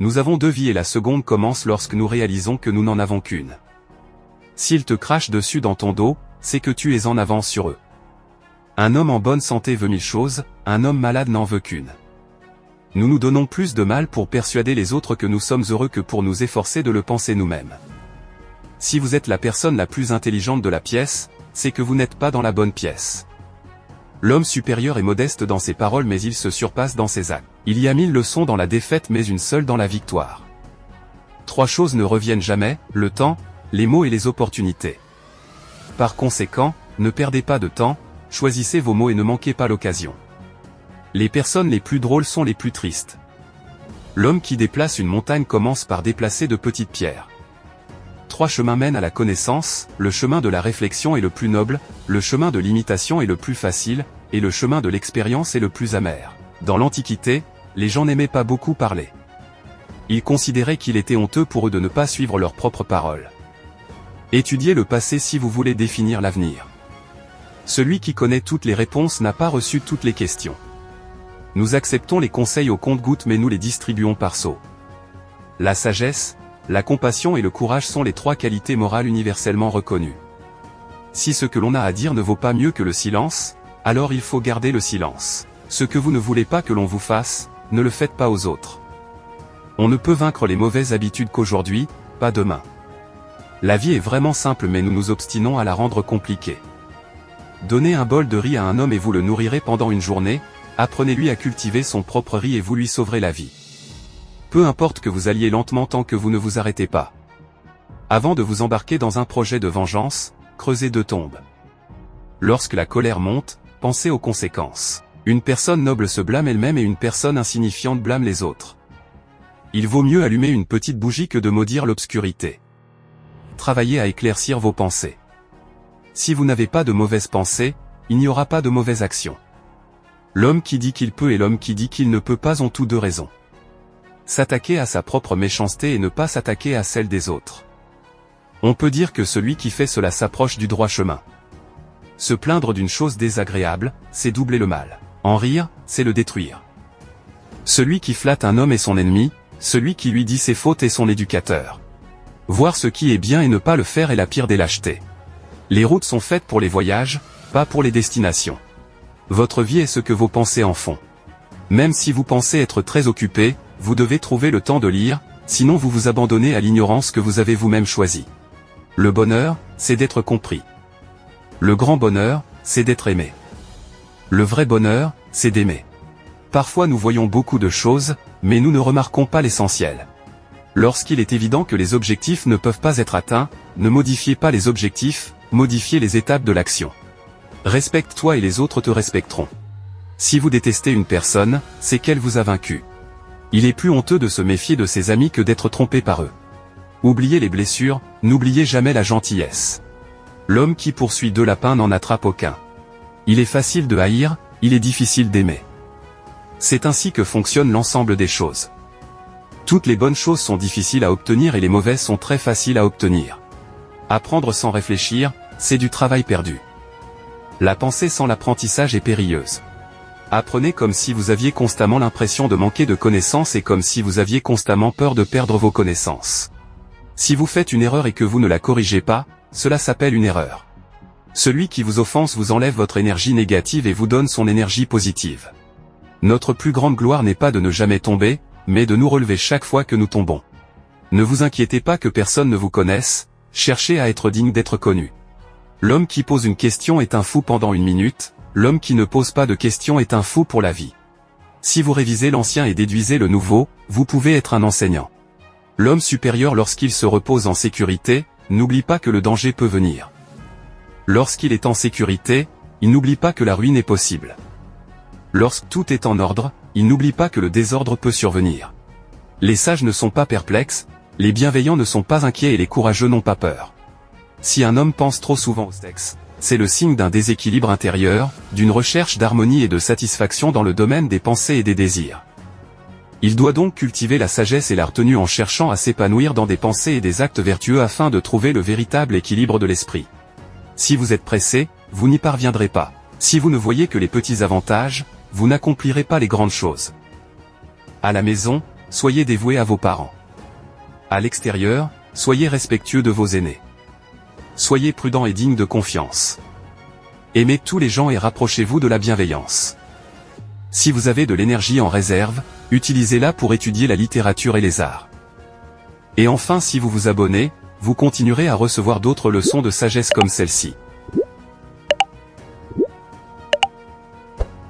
Nous avons 2 vies et la seconde commence lorsque nous réalisons que nous n'en avons qu'une. S'ils te crachent dessus dans ton dos, c'est que tu es en avance sur eux. Un homme en bonne santé veut 1000 choses, un homme malade n'en veut qu'une. Nous nous donnons plus de mal pour persuader les autres que nous sommes heureux que pour nous efforcer de le penser nous-mêmes. Si vous êtes la personne la plus intelligente de la pièce, c'est que vous n'êtes pas dans la bonne pièce. L'homme supérieur est modeste dans ses paroles mais il se surpasse dans ses actes. Il y a 1000 leçons dans la défaite mais une seule dans la victoire. 3 choses ne reviennent jamais, le temps, les mots et les opportunités. Par conséquent, ne perdez pas de temps, choisissez vos mots et ne manquez pas l'occasion. Les personnes les plus drôles sont les plus tristes. L'homme qui déplace une montagne commence par déplacer de petites pierres. 3 chemins mènent à la connaissance, le chemin de la réflexion est le plus noble, le chemin de l'imitation est le plus facile, et le chemin de l'expérience est le plus amer. Dans l'Antiquité, les gens n'aimaient pas beaucoup parler. Ils considéraient qu'il était honteux pour eux de ne pas suivre leurs propres paroles. Étudiez le passé si vous voulez définir l'avenir. Celui qui connaît toutes les réponses n'a pas reçu toutes les questions. Nous acceptons les conseils au compte-gouttes mais nous les distribuons par seau. La sagesse, la compassion et le courage sont les 3 qualités morales universellement reconnues. Si ce que l'on a à dire ne vaut pas mieux que le silence, alors il faut garder le silence. Ce que vous ne voulez pas que l'on vous fasse, ne le faites pas aux autres. On ne peut vaincre les mauvaises habitudes qu'aujourd'hui, pas demain. La vie est vraiment simple mais nous nous obstinons à la rendre compliquée. Donnez un bol de riz à un homme et vous le nourrirez pendant une journée, apprenez-lui à cultiver son propre riz et vous lui sauverez la vie. Peu importe que vous alliez lentement tant que vous ne vous arrêtez pas. Avant de vous embarquer dans un projet de vengeance, creusez 2 tombes. Lorsque la colère monte, pensez aux conséquences. Une personne noble se blâme elle-même et une personne insignifiante blâme les autres. Il vaut mieux allumer une petite bougie que de maudire l'obscurité. Travaillez à éclaircir vos pensées. Si vous n'avez pas de mauvaises pensées, il n'y aura pas de mauvaises actions. L'homme qui dit qu'il peut et l'homme qui dit qu'il ne peut pas ont tous 2 raisons. S'attaquer à sa propre méchanceté et ne pas s'attaquer à celle des autres. On peut dire que celui qui fait cela s'approche du droit chemin. Se plaindre d'une chose désagréable, c'est doubler le mal. En rire, c'est le détruire. Celui qui flatte un homme est son ennemi, celui qui lui dit ses fautes est son éducateur. Voir ce qui est bien et ne pas le faire est la pire des lâchetés. Les routes sont faites pour les voyages, pas pour les destinations. Votre vie est ce que vos pensées en font. Même si vous pensez être très occupé, vous devez trouver le temps de lire, sinon vous vous abandonnez à l'ignorance que vous avez vous-même choisie. Le bonheur, c'est d'être compris. Le grand bonheur, c'est d'être aimé. Le vrai bonheur, c'est d'aimer. Parfois nous voyons beaucoup de choses, mais nous ne remarquons pas l'essentiel. Lorsqu'il est évident que les objectifs ne peuvent pas être atteints, ne modifiez pas les objectifs, modifiez les étapes de l'action. Respecte-toi et les autres te respecteront. Si vous détestez une personne, c'est qu'elle vous a vaincu. Il est plus honteux de se méfier de ses amis que d'être trompé par eux. Oubliez les blessures, n'oubliez jamais la gentillesse. L'homme qui poursuit 2 lapins n'en attrape aucun. Il est facile de haïr, il est difficile d'aimer. C'est ainsi que fonctionne l'ensemble des choses. Toutes les bonnes choses sont difficiles à obtenir et les mauvaises sont très faciles à obtenir. Apprendre sans réfléchir, c'est du travail perdu. La pensée sans l'apprentissage est périlleuse. Apprenez comme si vous aviez constamment l'impression de manquer de connaissances et comme si vous aviez constamment peur de perdre vos connaissances. Si vous faites une erreur et que vous ne la corrigez pas, cela s'appelle une erreur. Celui qui vous offense vous enlève votre énergie négative et vous donne son énergie positive. Notre plus grande gloire n'est pas de ne jamais tomber, mais de nous relever chaque fois que nous tombons. Ne vous inquiétez pas que personne ne vous connaisse, cherchez à être digne d'être connu. L'homme qui pose une question est un fou pendant 1 minute, l'homme qui ne pose pas de questions est un fou pour la vie. Si vous révisez l'ancien et déduisez le nouveau, vous pouvez être un enseignant. L'homme supérieur lorsqu'il se repose en sécurité, n'oublie pas que le danger peut venir. Lorsqu'il est en sécurité, il n'oublie pas que la ruine est possible. Lorsque tout est en ordre, il n'oublie pas que le désordre peut survenir. Les sages ne sont pas perplexes, les bienveillants ne sont pas inquiets et les courageux n'ont pas peur. Si un homme pense trop souvent au sexe, c'est le signe d'un déséquilibre intérieur, d'une recherche d'harmonie et de satisfaction dans le domaine des pensées et des désirs. Il doit donc cultiver la sagesse et la retenue en cherchant à s'épanouir dans des pensées et des actes vertueux afin de trouver le véritable équilibre de l'esprit. Si vous êtes pressé, vous n'y parviendrez pas. Si vous ne voyez que les petits avantages, vous n'accomplirez pas les grandes choses. À la maison, soyez dévoués à vos parents. À l'extérieur, soyez respectueux de vos aînés. Soyez prudents et dignes de confiance. Aimez tous les gens et rapprochez-vous de la bienveillance. Si vous avez de l'énergie en réserve, utilisez-la pour étudier la littérature et les arts. Et enfin, si vous vous abonnez, vous continuerez à recevoir d'autres leçons de sagesse comme celle-ci.